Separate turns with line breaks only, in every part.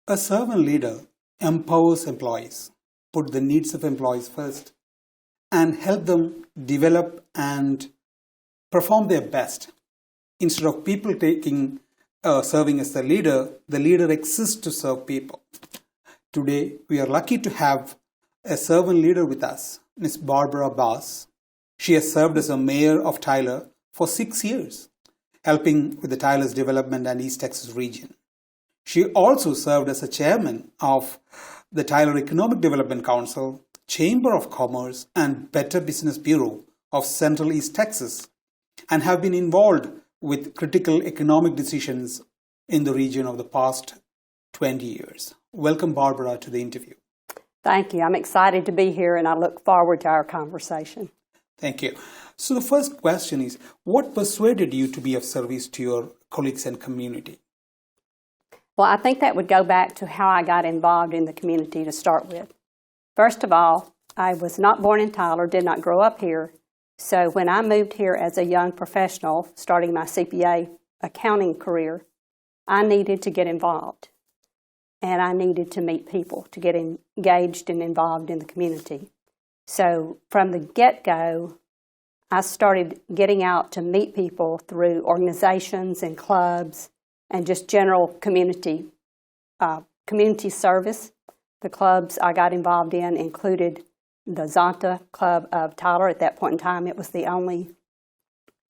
A servant leader empowers employees, put the needs of employees first, and help them develop and perform their best. Instead of people serving as the leader exists to serve people. Today, we are lucky to have a servant leader with us, Ms.Barbara Bass. She has served as a mayor of Tyler for 6 years, helping with the Tyler's development and East Texas region. She also served as a chairman of the Tyler Economic Development Council, Chamber of Commerce, and Better Business Bureau of Central East Texas, and have been involved with critical economic decisions in the region of the past 20 years. Welcome, Barbara, to the interview.
Thank you. I'm excited to be here, and I look forward to our conversation.
Thank you. So the first question is, what persuaded you to be of service to your colleagues and community?
Well, I think that would go back to how I got involved in the community to start with. First of all, I was not born in Tyler, did not grow up here. So when I moved here as a young professional, starting my CPA accounting career, I needed to get involved. And I needed to meet people, to get engaged and involved in the community. So from the get-go, I started getting out to meet people through organizations and clubs and just general community service. The clubs I got involved in included the Zonta Club of Tyler. At that point in time, it was the only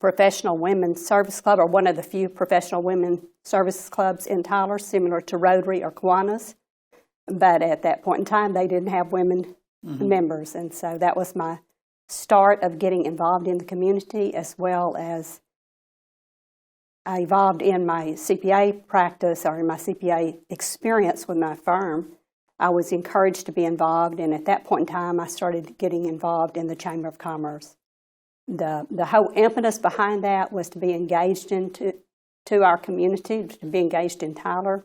professional women's service club, or one of the few professional women's service clubs in Tyler, similar to Rotary or Kiwanis. But at that point in time, they didn't have women members. And so that was my start of getting involved in the community, as well as I evolved in my CPA practice or in my CPA experience with my firm. I was encouraged to be involved, and at that point in time, I started getting involved in the Chamber of Commerce. The whole impetus behind that was to be engaged into our community, to be engaged in Tyler,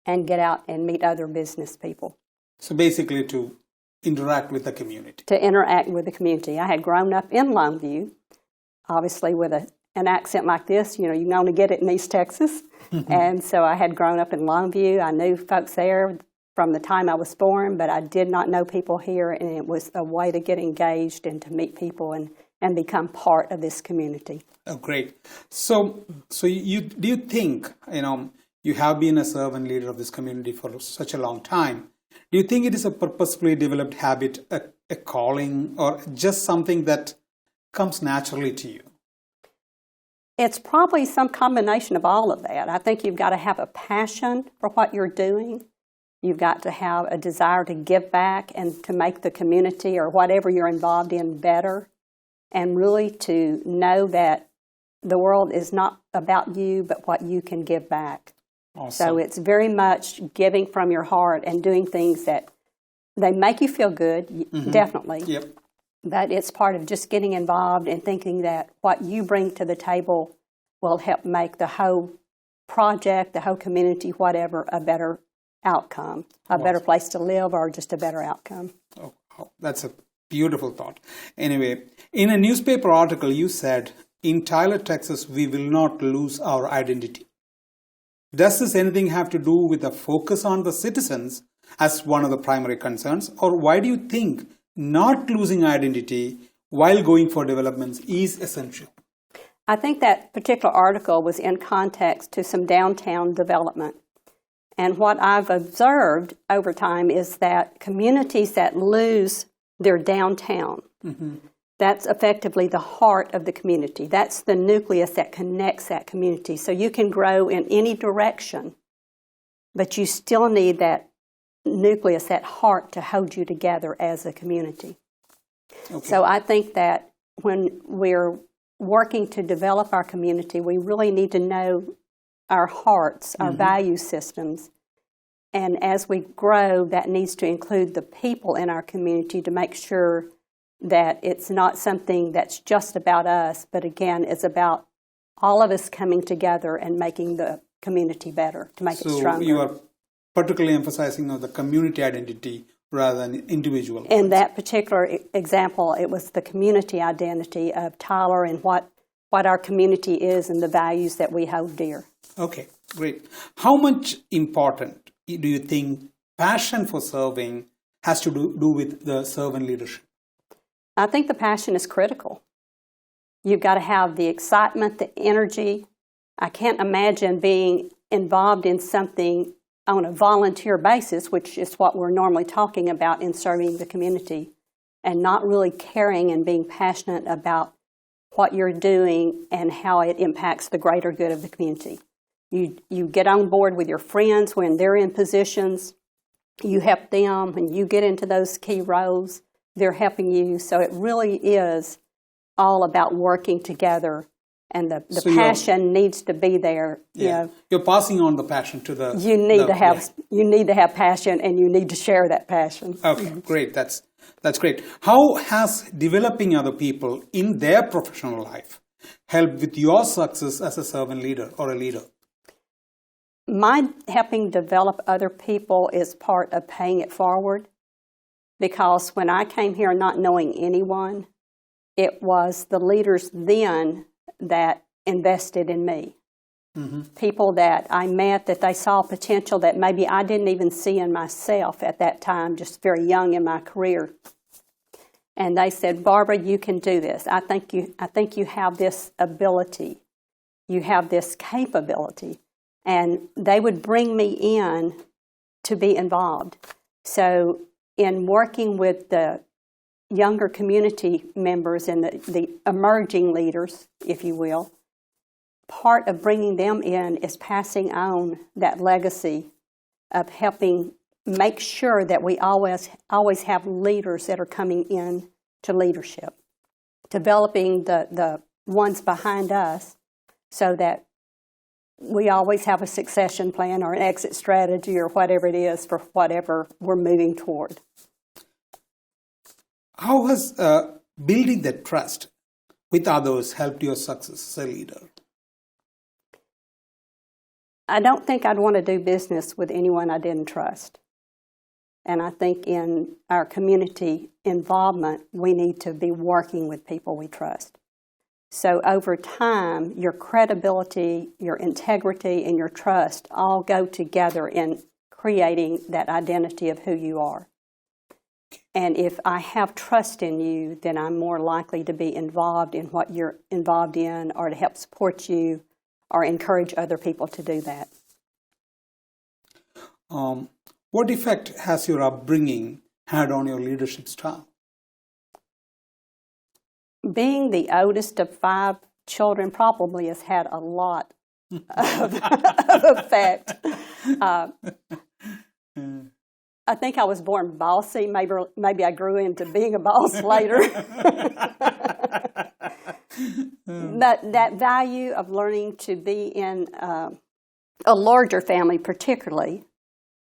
and get out and meet other business people.
So basically to interact with the community.
To interact with the community. I had grown up in Longview, obviously with an accent like this, you can only get it in East Texas. And so I had grown up in Longview. I knew folks there from the time I was born, but I did not know people here, and it was a way to get engaged and to meet people and become part of this community.
Oh, great. So do you think, you have been a servant leader of this community for such a long time. Do you think it is a purposefully developed habit, a calling, or just something that comes naturally to you?
It's probably some combination of all of that. I think you've got to have a passion for what you're doing. You've got to have a desire to give back and to make the community or whatever you're involved in better, and really to know that the world is not about you, but what you can give back.
Awesome.
So it's very much giving from your heart and doing things that they make you feel good, definitely.
Yep.
But it's part of just getting involved and thinking that what you bring to the table will help make the whole project, the whole community, whatever, a better outcome, a better place to live, or just a better outcome.
Oh, that's a beautiful thought. Anyway, in a newspaper article, you said, in Tyler, Texas, we will not lose our identity. Does this anything have to do with the focus on the citizens as one of the primary concerns, or why do you think not losing identity while going for developments is essential?
I think that particular article was in context to some downtown development. And what I've observed over time is that communities that lose their downtown, that's effectively the heart of the community. That's the nucleus that connects that community. So you can grow in any direction, but you still need that nucleus, that heart, to hold you together as a community. Okay. So I think that when we're working to develop our community, we really need to know our hearts, our value systems. And as we grow, that needs to include the people in our community to make sure that it's not something that's just about us, but again, it's about all of us coming together and making the community better, to make it stronger.
So you are particularly emphasizing on the community identity rather than individual.
In that particular example, it was the community identity of Tyler and what our community is and the values that we hold dear.
Okay, great. How much important do you think passion for serving has to do with the servant leadership?
I think the passion is critical. You've got to have the excitement, the energy. I can't imagine being involved in something on a volunteer basis, which is what we're normally talking about in serving the community, and not really caring and being passionate about what you're doing and how it impacts the greater good of the community. You get on board with your friends when they're in positions. You help them when you get into those key roles. They're helping you. So it really is all about working together. And the passion needs to be there.
Yeah.
You know,
you're passing on the passion to the...
You need to have passion, and you need to share that passion.
Okay, great. That's great. How has developing other people in their professional life helped with your success as a servant leader or a leader?
My helping develop other people is part of paying it forward, because when I came here not knowing anyone, it was the leaders then that invested in me. Mm-hmm. People that I met, that they saw potential that maybe I didn't even see in myself at that time, just very young in my career. And they said, "Barbara, you can do this. I think you have this ability. You have this capability." And they would bring me in to be involved. So in working with the younger community members and the emerging leaders, if you will, part of bringing them in is passing on that legacy of helping make sure that we always have leaders that are coming in to leadership, developing the ones behind us so that we always have a succession plan or an exit strategy or whatever it is for whatever we're moving toward.
How has building that trust with others helped your success as a leader?
I don't think I'd want to do business with anyone I didn't trust. And I think in our community involvement, we need to be working with people we trust. So over time, your credibility, your integrity, and your trust all go together in creating that identity of who you are. And if I have trust in you, then I'm more likely to be involved in what you're involved in, or to help support you or encourage other people to do that.
What effect has your upbringing had on your leadership style?
Being the oldest of 5 children probably has had a lot of effect. I think I was born bossy. Maybe I grew into being a boss later. But that value of learning to be in a larger family, particularly,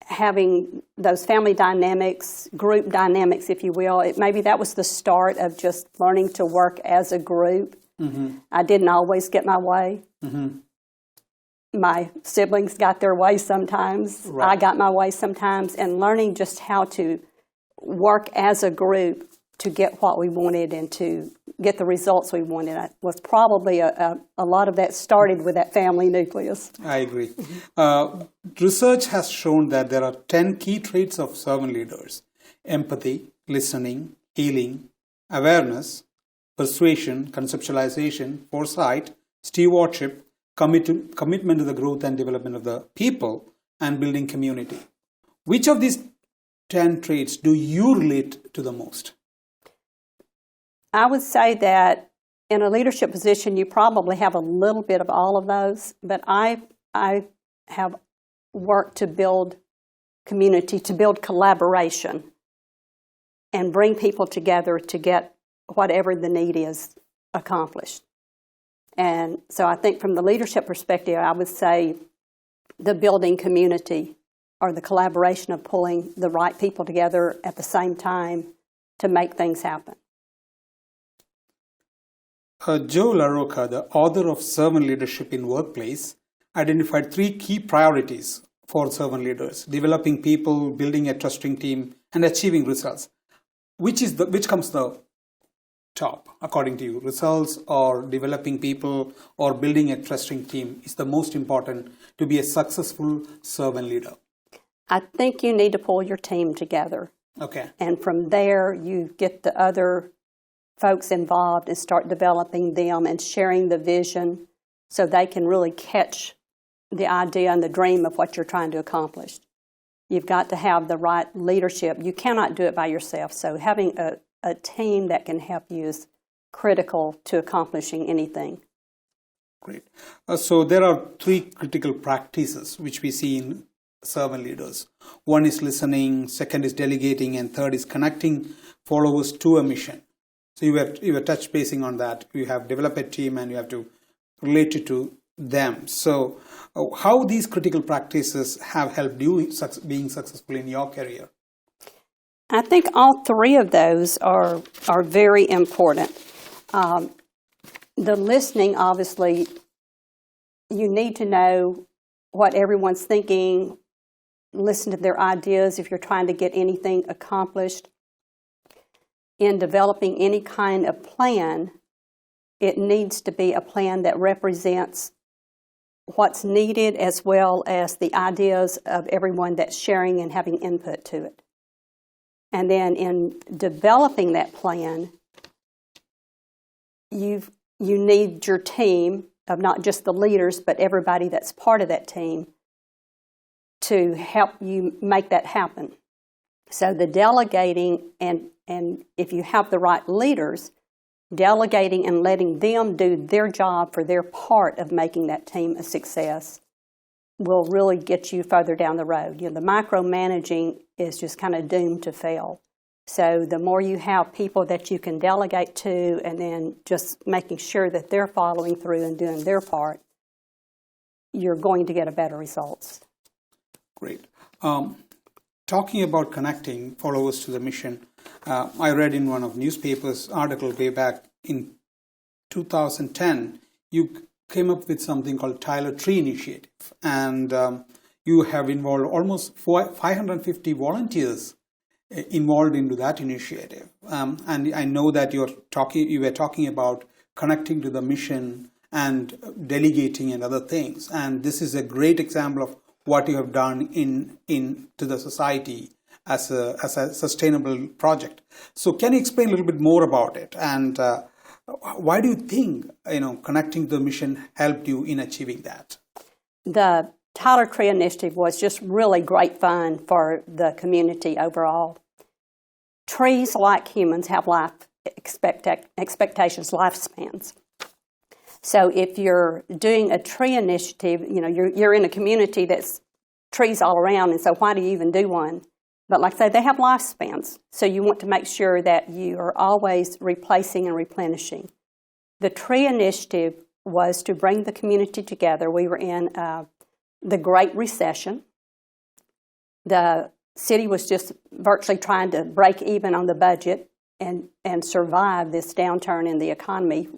having those family dynamics, group dynamics, if you will, maybe that was the start of just learning to work as a group. Mm-hmm. I didn't always get my way. Mm-hmm. My siblings got their way sometimes. Right. I got my way sometimes. And learning just how to work as a group to get what we wanted and to get the results we wanted was probably a lot of that started with that family nucleus.
I agree. Research has shown that there are 10 key traits of servant leaders: empathy, listening, healing, awareness, persuasion, conceptualization, foresight, stewardship, commitment to the growth and development of the people, and building community. Which of these 10 traits do you relate to the most?
I would say that in a leadership position, you probably have a little bit of all of those, but I have worked to build community, to build collaboration, and bring people together to get whatever the need is accomplished. And so I think from the leadership perspective, I would say the building community or the collaboration of pulling the right people together at the same time to make things happen.
Joe LaRocca, the author of Servant Leadership in Workplace, identified 3 key priorities for servant leaders: developing people, building a trusting team, and achieving results. Which comes the top, according to you? Results or developing people or building a trusting team is the most important to be a successful servant leader?
I think you need to pull your team together.
Okay.
And from there, you get the other folks involved and start developing them and sharing the vision so they can really catch the idea and the dream of what you're trying to accomplish. You've got to have the right leadership. You cannot do it by yourself. So having a team that can help you is critical to accomplishing anything.
Great. So there are three critical practices which we see in servant leaders. One is listening, second is delegating, and third is connecting followers to a mission. So you were touch basing on that. You have developed a team and you have to relate it to them. So how these critical practices have helped you being successful in your career?
I think all three of those are very important. The listening, obviously, you need to know what everyone's thinking, listen to their ideas if you're trying to get anything accomplished. In developing any kind of plan, it needs to be a plan that represents what's needed as well as the ideas of everyone that's sharing and having input to it. And then in developing that plan, you need your team of not just the leaders, but everybody that's part of that team to help you make that happen. So the delegating, and if you have the right leaders, delegating and letting them do their job for their part of making that team a success will really get you further down the road. You know, the micromanaging is just kind of doomed to fail. So the more you have people that you can delegate to and then just making sure that they're following through and doing their part, you're going to get a better results.
Great. Talking about connecting followers to the mission, I read in one of newspapers article way back in 2010, you came up with something called Tyler Tree Initiative, and you have involved almost 550 volunteers involved into that initiative. And I know that you were talking about connecting to the mission and delegating and other things, and this is a great example of what you have done to the society as a sustainable project. So can you explain a little bit more about it, and why do you think connecting to the mission helped you in achieving that? The
Tyler Tree Initiative was just really great fun for the community overall. Trees, like humans, have life expectations, lifespans. So if you're doing a tree initiative, you're in a community that's trees all around, and so why do you even do one? But like I say, they have lifespans, so you want to make sure that you are always replacing and replenishing. The tree initiative was to bring the community together. We were in the Great Recession. The city was just virtually trying to break even on the budget and survive this downturn in the economy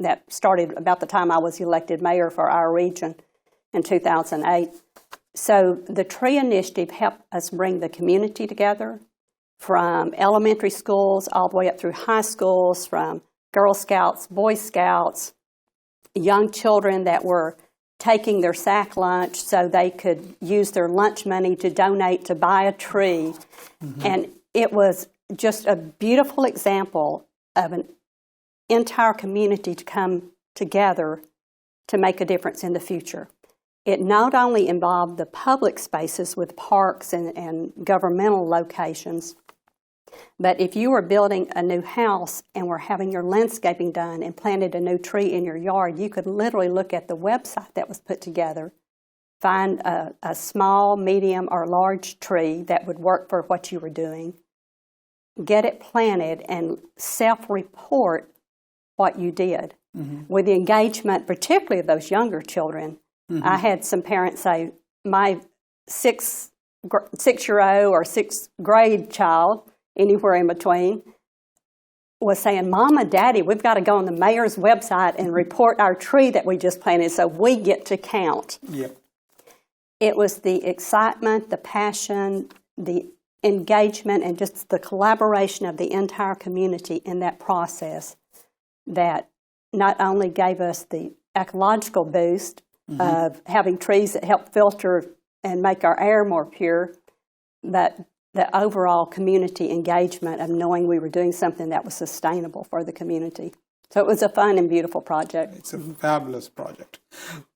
that started about the time I was elected mayor for our region in 2008. So the Tree Initiative helped us bring the community together, from elementary schools all the way up through high schools, from Girl Scouts, Boy Scouts, young children that were taking their sack lunch so they could use their lunch money to donate to buy a tree. Mm-hmm. And it was just a beautiful example of an entire community to come together to make a difference in the future. It not only involved the public spaces with parks and governmental locations, but if you were building a new house and were having your landscaping done and planted a new tree in your yard, you could literally look at the website that was put together, find a small, medium, or large tree that would work for what you were doing, get it planted, and self-report what you did. Mm-hmm. With the engagement, particularly of those younger children, mm-hmm. I had some parents say, my six-year-old or sixth grade child, anywhere in between, was saying, Mama, Daddy, we've got to go on the mayor's website and report our tree that we just planted so we get to count.
Yep.
It was the excitement, the passion, the engagement, and just the collaboration of the entire community in that process that not only gave us the ecological boost mm-hmm. of having trees that help filter and make our air more pure, but the overall community engagement of knowing we were doing something that was sustainable for the community. So it was a fun and beautiful project.
It's a fabulous project.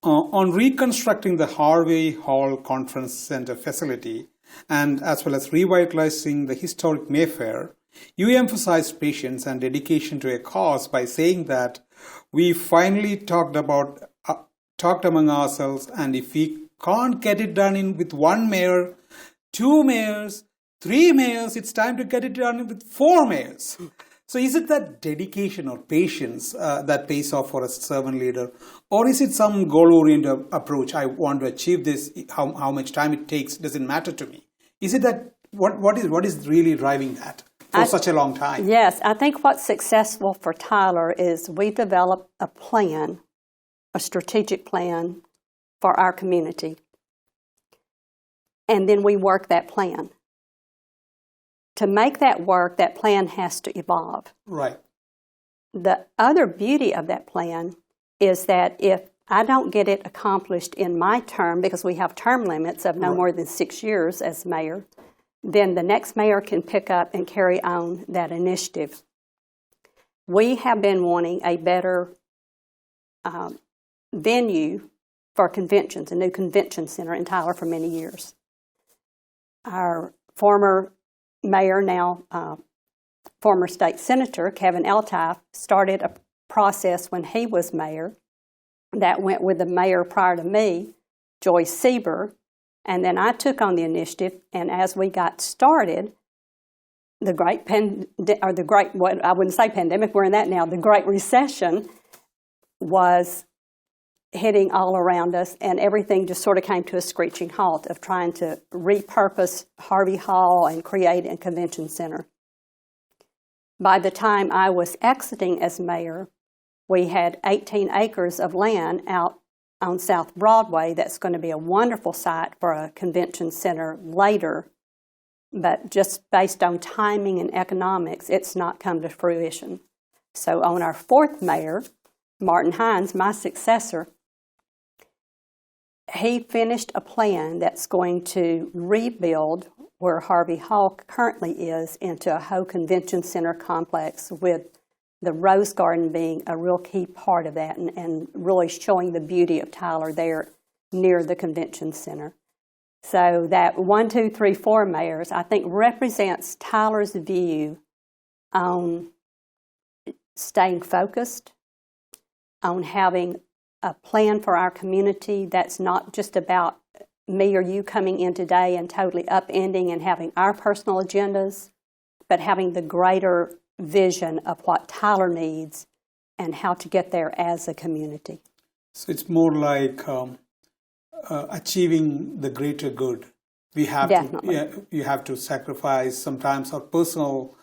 On reconstructing the Harvey Hall Conference Center facility, and as well as revitalizing the historic Mayfair, you emphasized patience and dedication to a cause by saying that we finally talked among ourselves, and if we can't get it done with one mayor, 2 mayors, 3 mayors, it's time to get it done with 4 mayors. So is it that dedication or patience that pays off for a servant leader? Or is it some goal-oriented approach? I want to achieve this, how much time it takes doesn't matter to me. Is it that, what is really driving that for such a long time?
Yes, I think what's successful for Tyler is we develop a plan, a strategic plan for our community. And then we work that plan. To make that work, that plan has to evolve.
Right.
The other beauty of that plan is that if I don't get it accomplished in my term, because we have term limits of no more than 6 years as mayor, then the next mayor can pick up and carry on that initiative. We have been wanting a better venue for conventions, a new convention center in Tyler for many years. Our former mayor, now former state senator, Kevin Eltife, started a process when he was mayor that went with the mayor prior to me, Joyce Sieber, and then I took on the initiative, and as we got started, the I wouldn't say pandemic, we're in that now, the Great Recession was hitting all around us, and everything just sort of came to a screeching halt of trying to repurpose Harvey Hall and create a convention center. By the time I was exiting as mayor, we had 18 acres of land out on South Broadway that's going to be a wonderful site for a convention center later, but just based on timing and economics, it's not come to fruition. So on our 4th mayor, Martin Hines, my successor, he finished a plan that's going to rebuild where Harvey Hall currently is into a whole convention center complex, with the Rose Garden being a real key part of that, and really showing the beauty of Tyler there near the convention center. So that 1, 2, 3, 4 mayors, I think, represents Tyler's view on staying focused, on having a plan for our community that's not just about me or you coming in today and totally upending and having our personal agendas, but having the greater vision of what Tyler needs and how to get there as a community.
So it's more like achieving the greater good. We have you have to sacrifice sometimes our personal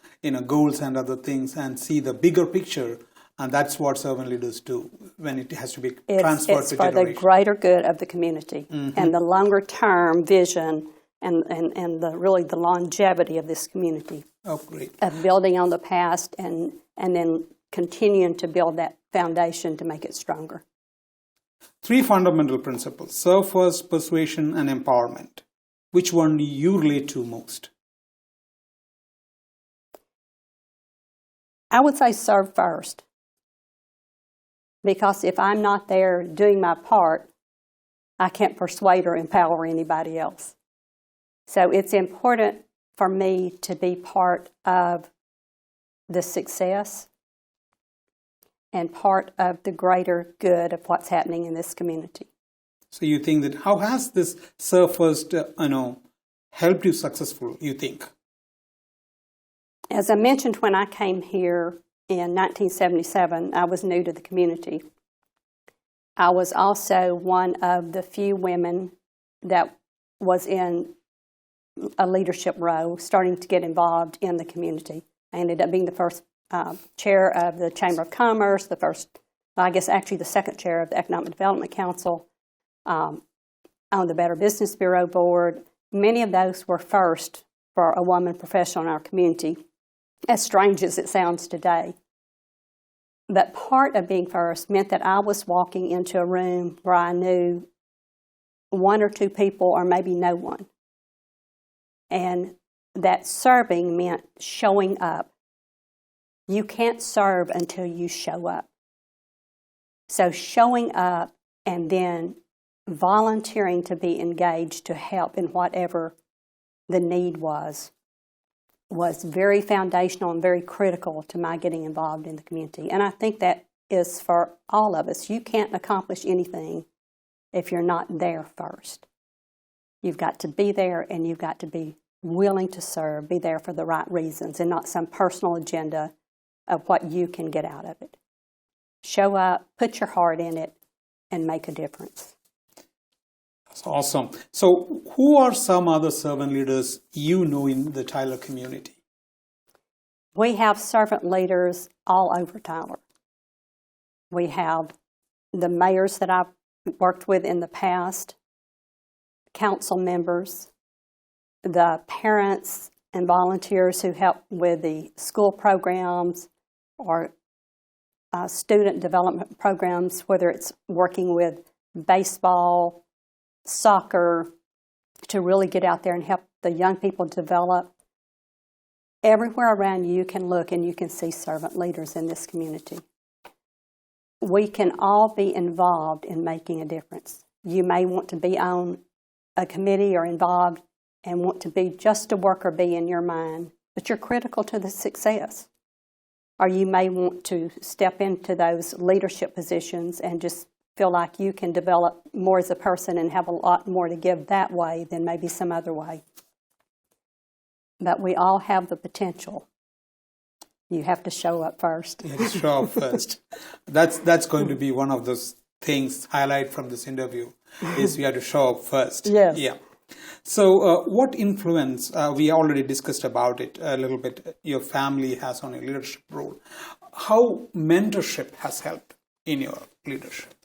goals and other things and see the bigger picture. And that's what servant leaders do when it has to be transferred to generation. It's for the
greater good of the community and the longer-term vision and really the longevity of this community.
Oh, great.
Of building on the past and then continuing to build that foundation to make it stronger.
3 fundamental principles: serve first, persuasion, and empowerment. Which one do you relate to most?
I would say serve first. Because if I'm not there doing my part, I can't persuade or empower anybody else. So it's important for me to be part of the success and part of the greater good of what's happening in this community.
So you think that, how has this serve first, helped you successful, you think?
As I mentioned, when I came here in 1977, I was new to the community. I was also one of the few women that was in a leadership role, starting to get involved in the community. I ended up being the first chair of the Chamber of Commerce, the second chair of the Economic Development Council, on the Better Business Bureau board. Many of those were first for a woman professional in our community, as strange as it sounds today. But part of being first meant that I was walking into a room where I knew one or two people or maybe no one. And that serving meant showing up. You can't serve until you show up. So showing up and then volunteering to be engaged to help in whatever the need was very foundational and very critical to my getting involved in the community. And I think that is for all of us. You can't accomplish anything if you're not there first. You've got to be there, and you've got to be willing to serve, be there for the right reasons, and not some personal agenda of what you can get out of it. Show up, put your heart in it, and make a difference.
That's awesome. So who are some other servant leaders you know in the Tyler community?
We have servant leaders all over Tyler. We have the mayors that I've worked with in the past, council members, the parents and volunteers who help with the school programs or student development programs, whether it's working with baseball, soccer, to really get out there and help the young people develop. Everywhere around you can look and you can see servant leaders in this community. We can all be involved in making a difference. You may want to be on a committee or involved and want to be just a worker bee in your mind, but you're critical to the success. Or you may want to step into those leadership positions and just feel like you can develop more as a person and have a lot more to give that way than maybe some other way. But we all have the potential. You have to show up first.
You have to show up first. That's going to be one of those things highlight from this interview is we have to show up first.
Yes.
Yeah. So what influence, we already discussed about it a little bit, your family has on a leadership role. How mentorship has helped in your leadership?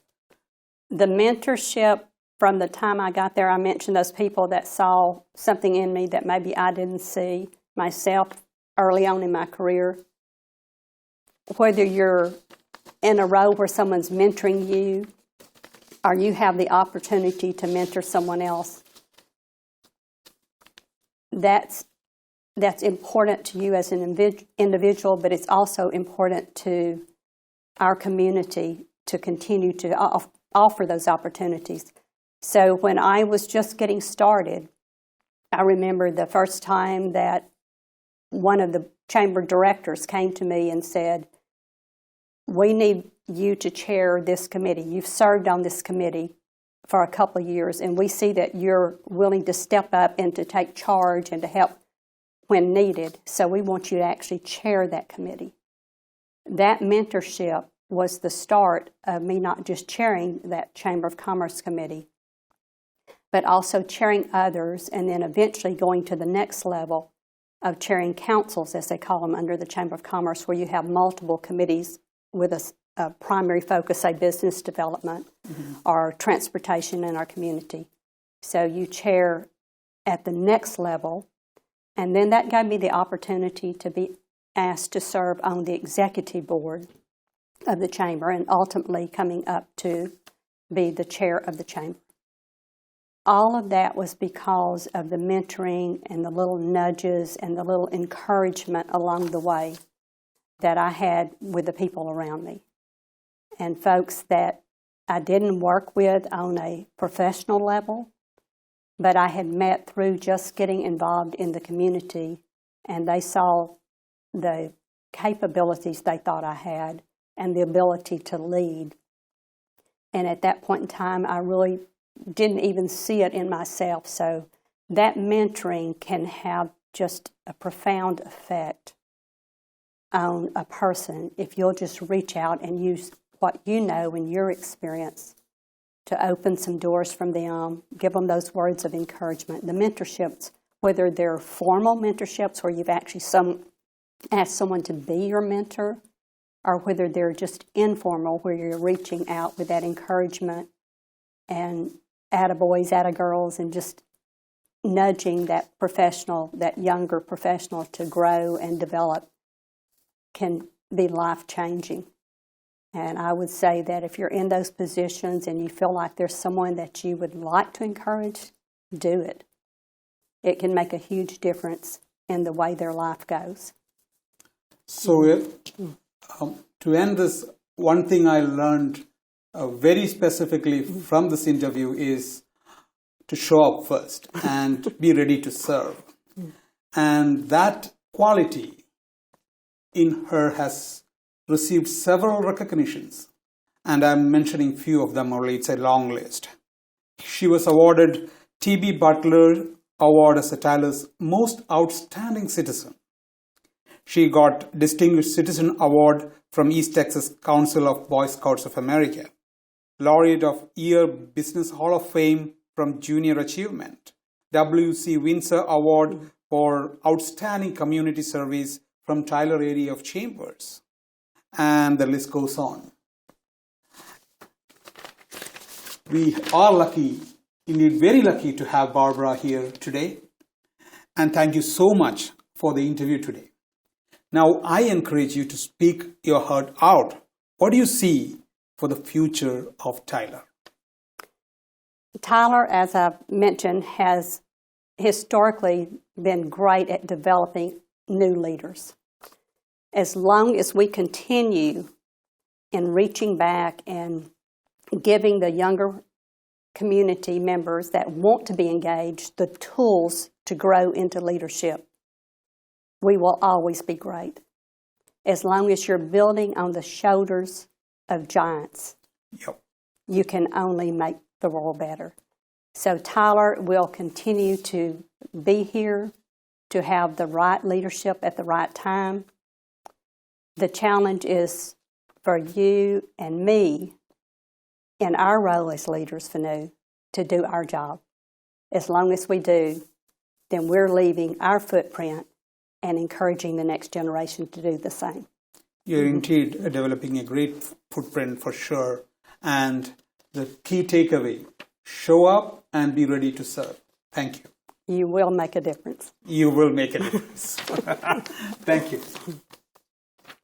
The mentorship, from the time I got there, I mentioned those people that saw something in me that maybe I didn't see myself early on in my career. Whether you're in a role where someone's mentoring you or you have the opportunity to mentor someone else, that's important to you as an individual, but it's also important to our community to continue to offer those opportunities. So when I was just getting started, I remember the first time that one of the chamber directors came to me and said, "We need you to chair this committee. You've served on this committee for a couple of years, and we see that you're willing to step up and to take charge and to help when needed. So we want you to actually chair that committee." That mentorship was the start of me not just chairing that Chamber of Commerce committee, but also chairing others, and then eventually going to the next level of chairing councils, as they call them, under the Chamber of Commerce, where you have multiple committees with a primary focus, say business development or transportation in our community. So you chair at the next level, and then that gave me the opportunity to be asked to serve on the executive board of the chamber, and ultimately coming up to be the chair of the chamber. All of that was because of the mentoring and the little nudges and the little encouragement along the way that I had with the people around me. And folks that I didn't work with on a professional level, but I had met through just getting involved in the community, and they saw the capabilities they thought I had and the ability to lead. And at that point in time, I really didn't even see it in myself. So that mentoring can have just a profound effect on a person if you'll just reach out and use what you know in your experience to open some doors from them, give them those words of encouragement. The mentorships, whether they're formal mentorships where you've actually asked someone to be your mentor, or whether they're just informal where you're reaching out with that encouragement and attaboys, attagirls, and just nudging that professional, that younger professional to grow and develop, can be life-changing. And I would say that if you're in those positions and you feel like there's someone that you would like to encourage, do it. It can make a huge difference in the way their life goes.
So to end this, one thing I learned very specifically from this interview is to show up first and be ready to serve. And that quality in her has received several recognitions. And I'm mentioning few of them only. It's a long list. She was awarded T.B. Butler Award as Tyler's Most Outstanding Citizen. She got Distinguished Citizen Award from East Texas Council of Boy Scouts of America, Laureate of Year Business Hall of Fame from Junior Achievement, W.C. Windsor Award for Outstanding Community Service from Tyler Area of Chambers, and the list goes on. We are lucky, indeed very lucky, to have Barbara here today, and thank you so much for the interview today. Now, I encourage you to speak your heart out. What do you see for the future of Tyler?
Tyler, as I've mentioned, has historically been great at developing new leaders. As long as we continue in reaching back and giving the younger community members that want to be engaged the tools to grow into leadership, we will always be great. As long as you're building on the shoulders of giants, you can only make the world better. So Tyler will continue to be here to have the right leadership at the right time. The challenge is for you and me, in our role as leaders for New, to do our job. As long as we do, then we're leaving our footprint and encouraging the next generation to do the same.
You're indeed developing a great footprint for sure. And the key takeaway, show up and be ready to serve. Thank you.
You will make a difference.
You will make a difference. Thank you.